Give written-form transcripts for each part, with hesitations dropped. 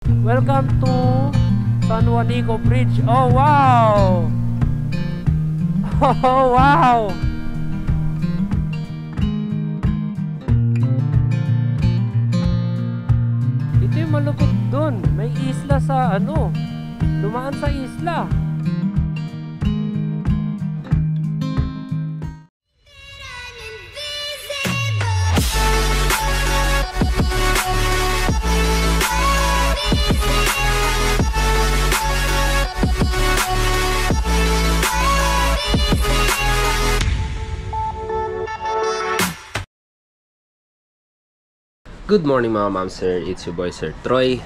Welcome to San Juanico Bridge. Oh wow! Oh wow! Ito yung malupit dun. May isla sa ano. Dumaan sa isla. Good morning mga ma'am sir, it's your boy Sir Troy,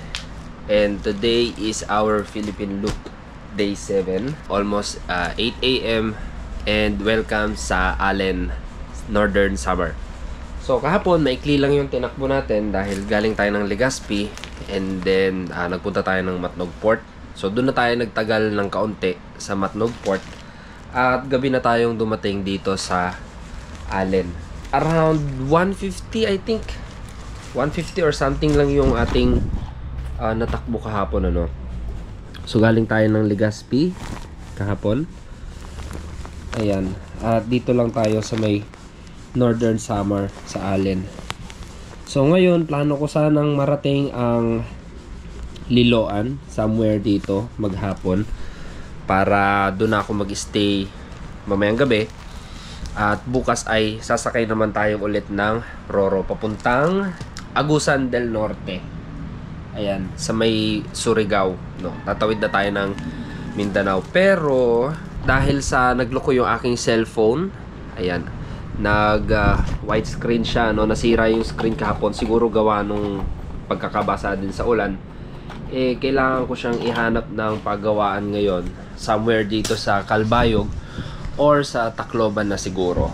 and today is our Philippine Loop Day 7, almost 8 AM, and welcome sa Allen Northern Summer. So kahapon maikli lang yung tinakbo natin dahil galing tayo ng Legazpi and then nagpunta tayo ng Matnog Port. So doon na tayo nagtagal ng kaunti sa Matnog Port at gabi na tayong dumating dito sa Allen. Around 1:50 I think. 150 or something lang yung ating natakbo kahapon, ano. So galing tayo ng Legazpi kahapon. Ayan. At dito lang tayo sa may Northern Summer sa Allen. So ngayon plano ko sanang marating ang Liloan somewhere dito maghapon para doon ako mag-stay mamayang gabi. At bukas ay sasakay naman tayo ulit ng Roro papuntang Agusan del Norte. Ayan, sa may Surigao, no. Tatawid na tayo ng Mindanao. Pero dahil sa nagloko yung aking cellphone, ayan, widescreen siya, no. Nasira yung screen kahapon, siguro gawa nung pagkakabasa din sa ulan. Kailangan ko siyang ihanap ng paggawaan ngayon somewhere dito sa Calbayog or sa Tacloban na siguro.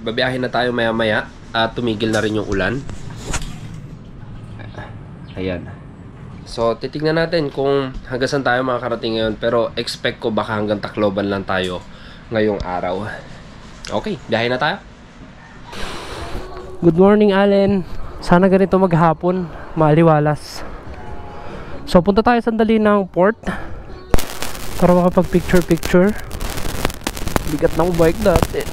Babiyahin na tayo maya-maya at tumigil na rin yung ulan. Ayan. So, titignan natin kung hanggang saan tayo makakarating ngayon. Pero, expect ko baka hanggang Tacloban lang tayo ngayong araw. Okay, biyahe na tayo. Good morning, Allen. Sana ganito maghapon. Maliwalas. So, punta tayo sandali ng port para makapag-picture-picture. Bigat ng bike natin.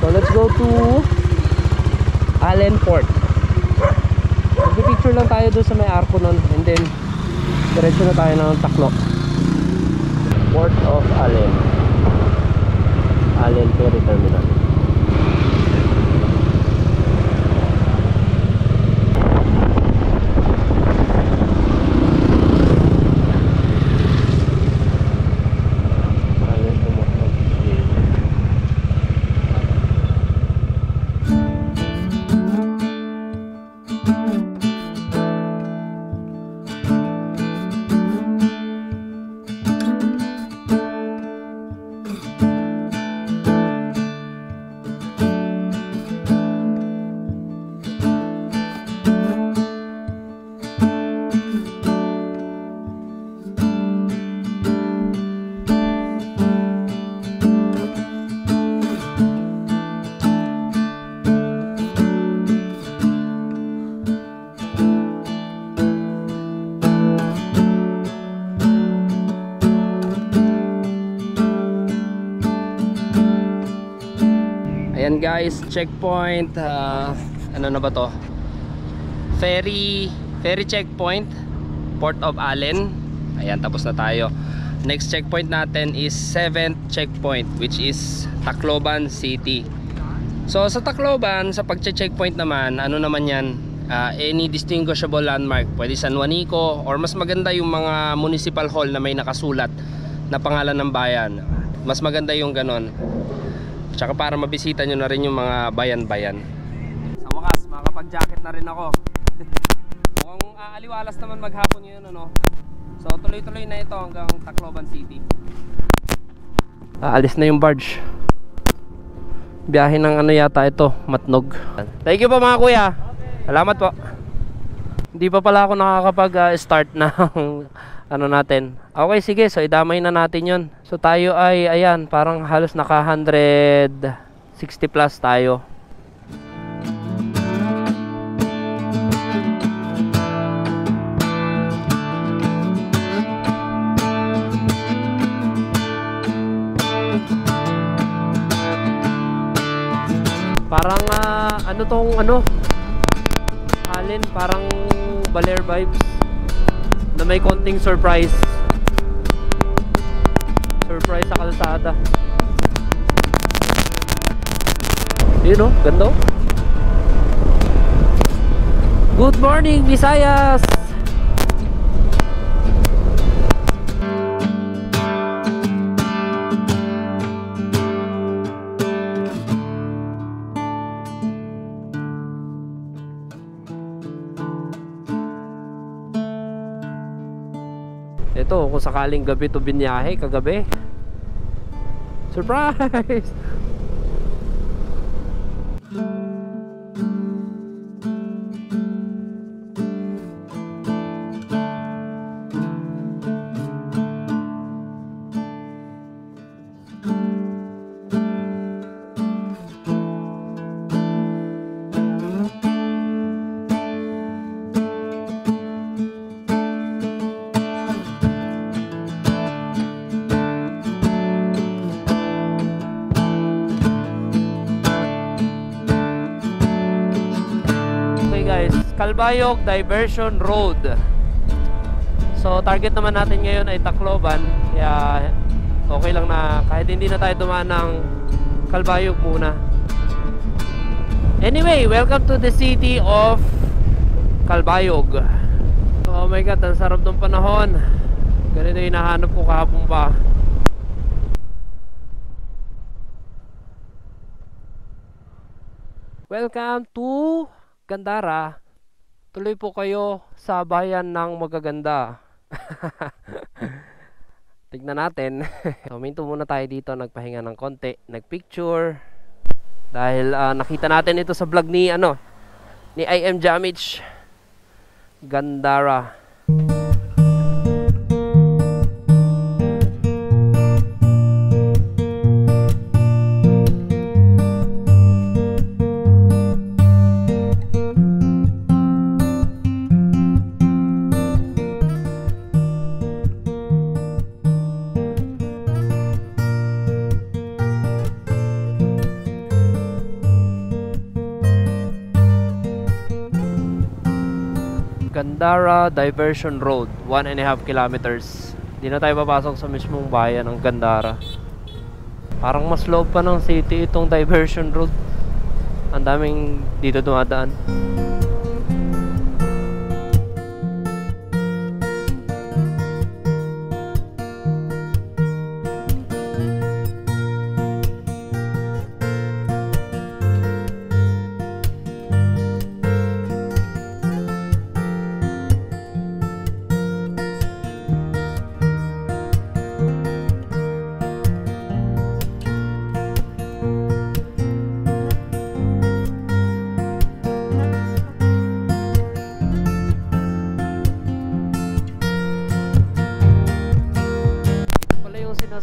So let's go to Allen Port. Mag-picture lang tayo doon sa may arko nun, and then diretso na tayo ng Taclo. Port of Allen. Allen Ferry Terminal. Ayan guys, checkpoint, ano na ba to? Ferry checkpoint, Port of Allen. Ayan, tapos na tayo. Next checkpoint natin is 7th checkpoint, which is Tacloban City. So sa Tacloban, sa pagche-checkpoint naman, ano naman yan, any distinguishable landmark, pwede San Juanico, or mas maganda yung mga municipal hall na may nakasulat na pangalan ng bayan. Mas maganda yung ganon. Tsaka para mabisita nyo na rin yung mga bayan-bayan. Sa wakas, makakapag-jacket na rin ako. Mukhang aliwalas naman maghapon yun, ano. So tuloy-tuloy na ito hanggang Tacloban City. Aalis na yung barge. Biyahe ng ano yata ito, Matnog. Thank you po mga kuya. Salamat po. Hindi pa pala ako nakakapag-start ng ano natin. Okay, sige. So, idamay na natin yun. So, tayo ay, ayan, parang halos naka 160 plus tayo. Parang, ano tong, Allen, parang Baler vibes. Na may konting surprise sa kalsada. Yun o, ganda o. Good morning, Visayas! Ito, kung sakaling gabi to binyahe, kagabi. Surprise! Calbayog Diversion Road. So target naman natin ngayon ay Tacloban. Kaya okay lang na kahit hindi na tayo dumaan ng Calbayog muna. Anyway, welcome to the city of Calbayog. Oh my god, ang sarap ng panahon. Ganito yung hinahanap ko kahapon pa. Welcome to Gandara. Tuloy po kayo sa bayan ng magaganda. Tignan natin. So, minto muna tayo dito, nagpahinga ng konti, nagpicture. Dahil nakita natin ito sa vlog ni ni I Am Jamich. Gandara. Gandara Diversion Road, 1.5 kilometers. Di na tayo papasok sa mismong bayan ng Gandara. Parang mas loob pa ng city itong Diversion Road. Ang daming dito dumadaan.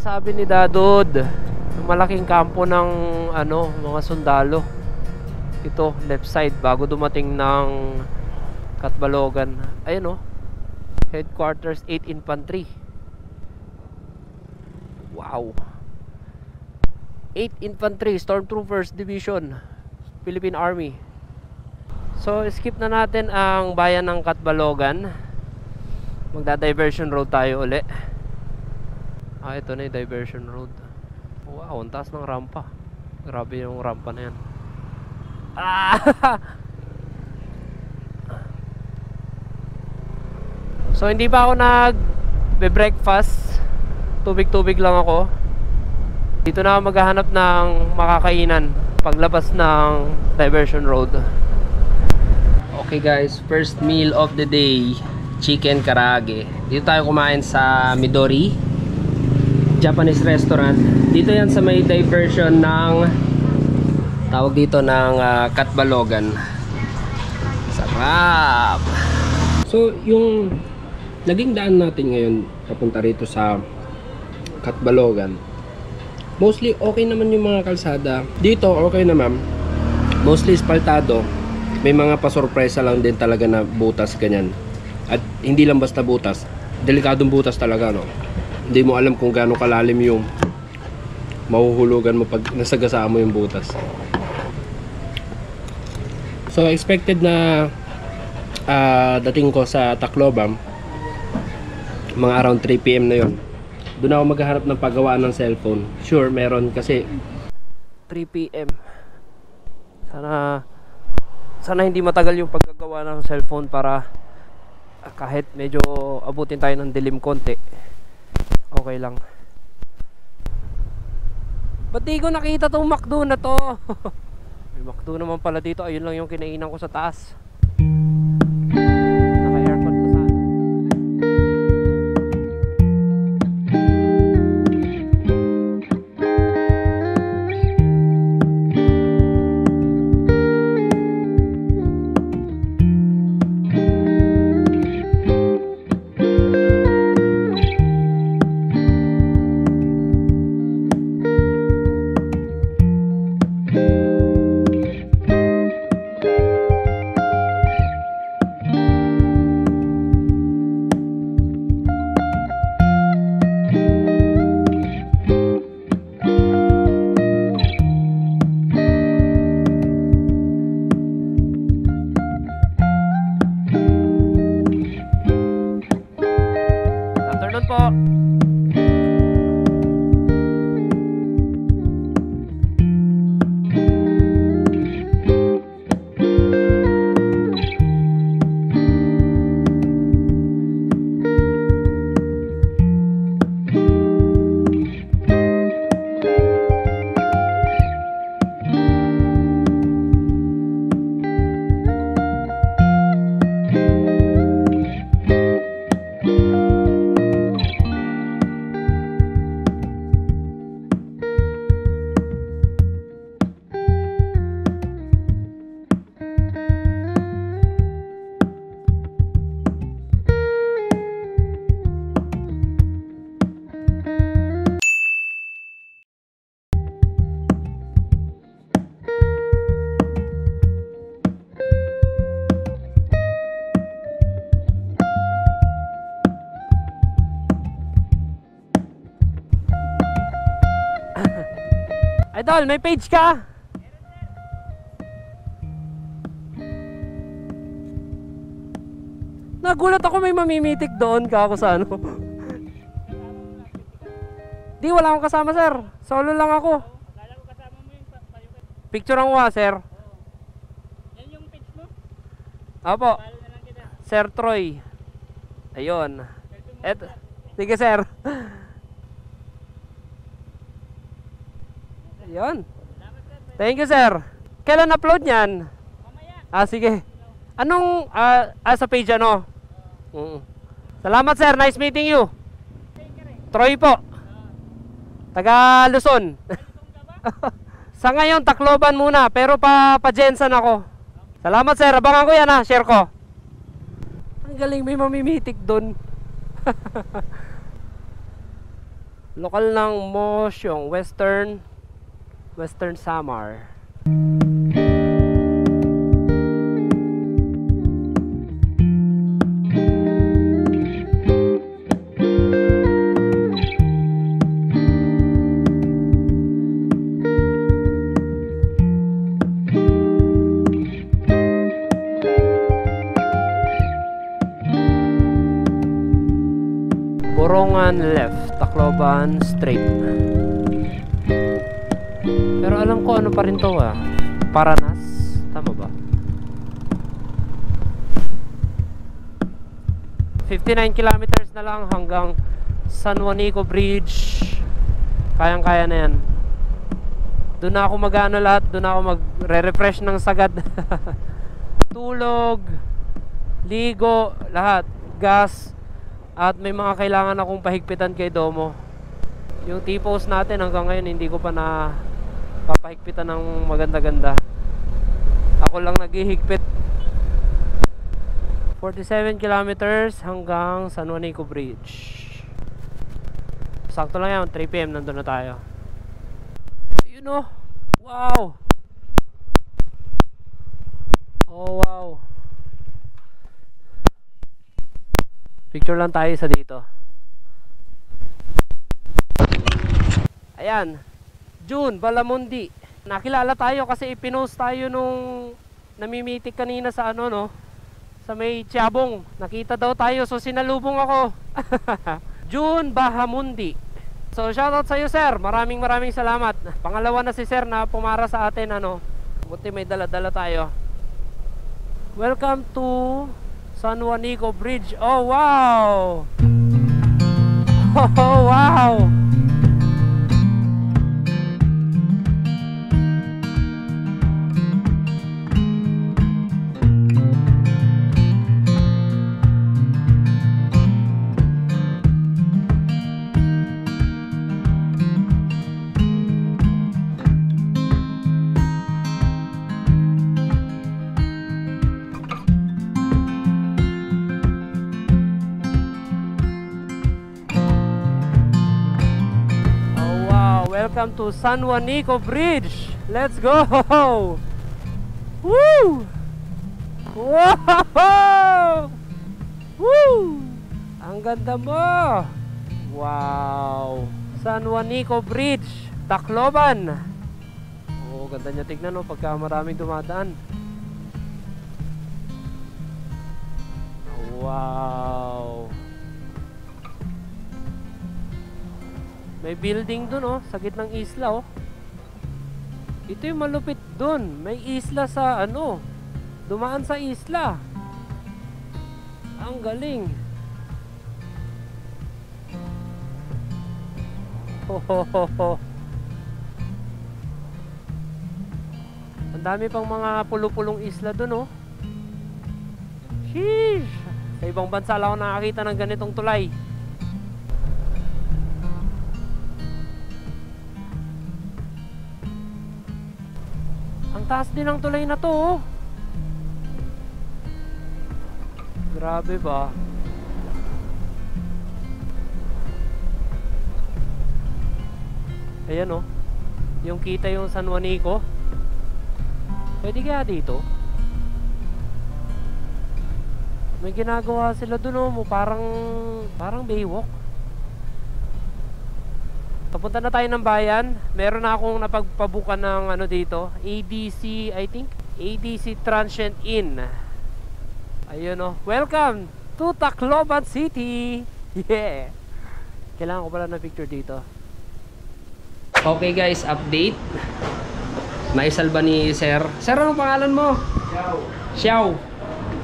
Sabi ni Dadod, malaking kampo ng mga sundalo. Ito, left side bago dumating ng Katbalogan. Ayun headquarters 8 Infantry. Wow. 8 Infantry Stormtroopers Division, Philippine Army. So skip na natin ang bayan ng Katbalogan. Magda-diversion road tayo uli. Ito na yung diversion road. Wow, ang taas ng rampa. Grabe yung rampa na yan. So hindi pa ako nag-breakfast. Tubig-tubig lang ako. Dito na ako maghahanap ng makakainan paglabas ng diversion road. Okay guys, first meal of the day, chicken karage. Dito tayo kumain sa Midori Japanese restaurant. Dito yan sa may diversion ng tawag dito ng Katbalogan. Sarap. So yung naging daan natin ngayon papunta rito sa Catbalogan. Mostly okay naman yung mga kalsada. Dito okay naman. Mostly espaltado. May mga pasurpresa lang din talaga na butas ganyan. At hindi lang basta butas. Delikadong butas talaga, no. Hindi mo alam kung gaano kalalim yung mahuhulugan mo pag nasagasaan mo yung butas. So expected na dating ko sa Tacloban mga around 3 PM na yon. Doon ako maghahanap ng paggawaan ng cellphone. Sure, meron kasi 3 PM. Sana hindi matagal yung paggagawa ng cellphone para kahit medyo abutin tayo ng dilim konti. Okay lang. Ba't di ko nakita tong McDo na to? May McDo naman pala dito. Ayun lang yung kinainan ko sa taas. Naka-aircon pa sana. Afternoon po. Idol, may page ka? Nagulat ako may mamimitik doon ka ako sa ano. Di, wala akong kasama, sir. Solo lang ako. Picture ang kuha, sir. Yan yung page mo? Apo, Follow na lang kita. Sir Troy. Ayun. Sige, sir. Ayun. Thank you, sir. Kailan upload niyan? Mamaya. Sige. Anong sa page ano? Salamat, sir. Nice meeting you. Troy po. Taga Luzon. Sa ngayon, Tacloban muna. Pero pa-Jensen ako. Salamat, sir. Abangan ko yan, ha. Share ko. Ang galing, may mamimitik doon. Lokal ng Mosyong, Western Samar. Borongan left, Tacloban straight. Pero alam ko ano pa rin to, Paranas, tama ba? 59 kilometers na lang hanggang San Juanico Bridge. Kayang-kaya na yan. Doon na ako mag-ano lahat, doon na ako magre-refresh ng sagad. Tulog, ligo, lahat, gas. At may mga kailangan akong pahigpitan kay Domo. Yung T-post natin hanggang ngayon hindi ko pa na papahigpitan ng maganda-ganda. Ako lang naghihigpit. 47 kilometers hanggang San Juanico Bridge. Sakto lang yan, 3 PM nandun na tayo. You know, wow. Oh wow. Picture lang tayo sa dito. Ayan, June, Balamundi. Nakilala tayo kasi ipinost tayo nung namimitik kanina sa ano no, sa may Tiabong. Nakita daw tayo so sinalubong ako. June Bahamundi. So shoutout sa iyo sir, maraming salamat. Pangalawa na si sir na pumara sa atin ano. Buti may dala-dala tayo. Welcome to San Juanico Bridge. Oh wow. Oh wow. Welcome to San Juanico Bridge. Let's go. Woo! Wow! Woo! Ang ganda mo. Wow! San Juanico Bridge, Tacloban. Oh, ganda niya tignan no pagka maraming dumadaan. Wow! May building dun oh, sa gitnang isla oh. Ito yung malupit dun. May isla sa ano, dumaan sa isla. Ang galing. Ho ho ho ho. Ang dami pang mga pulo-pulong isla dun oh. Sheesh. Sa ibang bansa lang ako nakakita ng ganitong tulay. Ang taas din ang tulay na to oh. Grabe ba? Ayan oh. Yung kita yung San Juanico. Pwede kaya dito? May ginagawa sila dun oh. Parang Baywalk. Papunta na tayo ng bayan. Meron na akong napagpabukan ng ano dito, ADC, I think ADC Transient Inn. Ayun oh. Welcome to Tacloban City. Yeah. Kailangan ko pala ng picture dito. Okay guys, update. Naisalba ni Sir. Sir, anong pangalan mo? Xiao.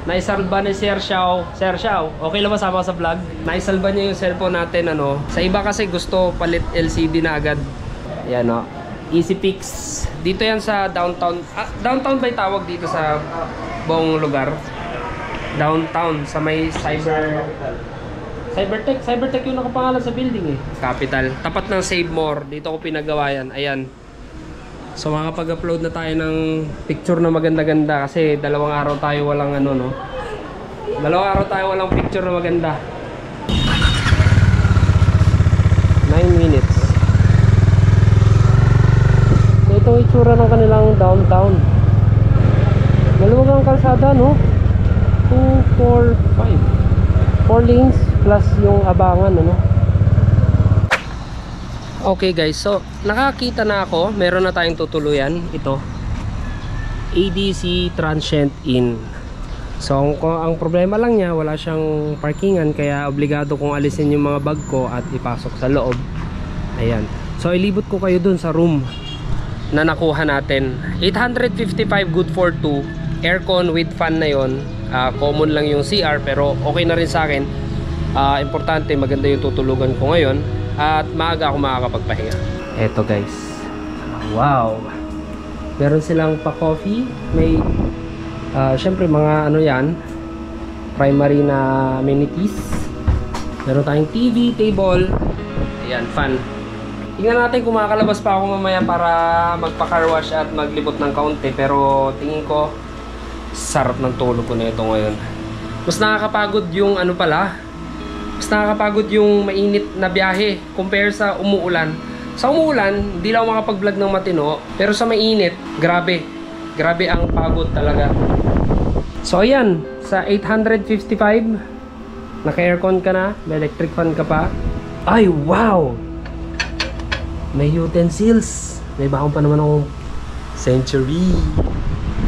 Naisalba ni Sir Xiao. Sir Xiao, okay lang ba sama sa vlog? Naisalba niya yung cellphone natin ano. Sa iba kasi gusto palit LCD na agad. Yan o. EasyPix. Dito yan sa downtown. Downtown ba yung tawag dito sa buong lugar? Downtown. Sa may Cybertech yung nakapangalan sa building eh. Capital. Tapat ng Save More. Dito ko pinagawa yan. Ayan. So makapag-upload na tayo ng picture na maganda-ganda kasi dalawang araw tayo walang ano no. Dalawang araw tayo walang picture na maganda. 9 minutes. So ito ang itsura ng kanilang downtown. Maluwag ang kalsada no. 2, 4, 5. 4 lanes plus yung abangan ano. Okay guys, so nakakita na ako, meron na tayong tutuluyan. Ito ADC Transient Inn. So ang problema lang niya, wala siyang parkingan, kaya obligado kong alisin yung mga bag ko at ipasok sa loob. Ayan. So ilibot ko kayo dun sa room na nakuha natin. 855 good for 2. Aircon with fan na yon. Common lang yung CR pero okay na rin sa akin. Importante maganda yung tutulugan ko ngayon. At maaga ako makakapagpahinga. Eto guys. Wow. Meron silang pa-coffee. May syempre mga ano yan, primary na amenities. Meron tayong TV, table. Ayan, fan. Tingnan natin kung makakalabas pa ako mamaya para magpa-car wash at maglibot ng kaunti. Pero tingin ko sarap ng tulog ko na ito ngayon. Mas nakakapagod yung ano pala. Mas nakakapagod yung mainit na biyahe compare sa umuulan. Sa umuulan, hindi lang ako makapag-vlog ng matino. Pero sa mainit, grabe. Grabe ang pagod talaga. So ayan, sa 855, naka-aircon ka na, may electric fan ka pa. Ay, wow! May utensils. May bakong pa naman akong Century.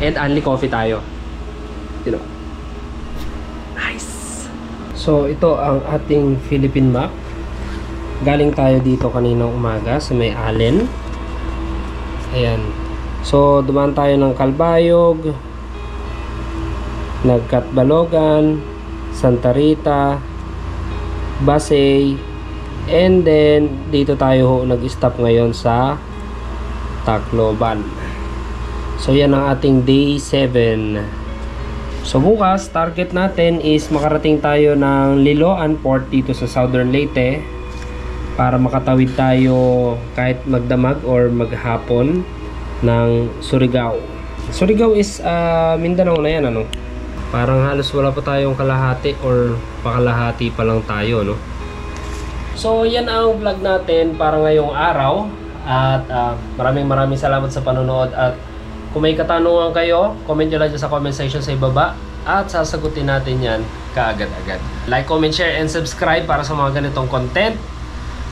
And only coffee tayo. You know. Nice! So ito ang ating Philippine map. Galing tayo dito kaninang umaga sa may Allen. Ayan. So dumaan tayo ng Calbayog, Nagkatbalogan, Santa Rita, Basay, and then dito tayo nag-stop ngayon sa Tacloban. So yan ang ating day 7. So bukas target natin is makarating tayo ng Liloan Port dito sa Southern Leyte para makatawid tayo kahit magdamag or maghapon ng Surigao. Surigao is Mindanao na yan, ano? Parang halos wala pa tayong kalahati or pakalahati pa lang tayo, no? So yan ang vlog natin para ngayong araw. At maraming salamat sa panonood. At kung may katanungan kayo, comment nyo lang dyan sa comment section sa ibaba. At sasagutin natin yan kaagad-agad. Like, comment, share, and subscribe para sa mga ganitong content.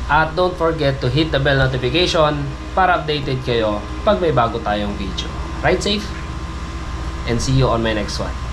At don't forget to hit the bell notification para updated kayo pag may bago tayong video. Ride safe and see you on my next one.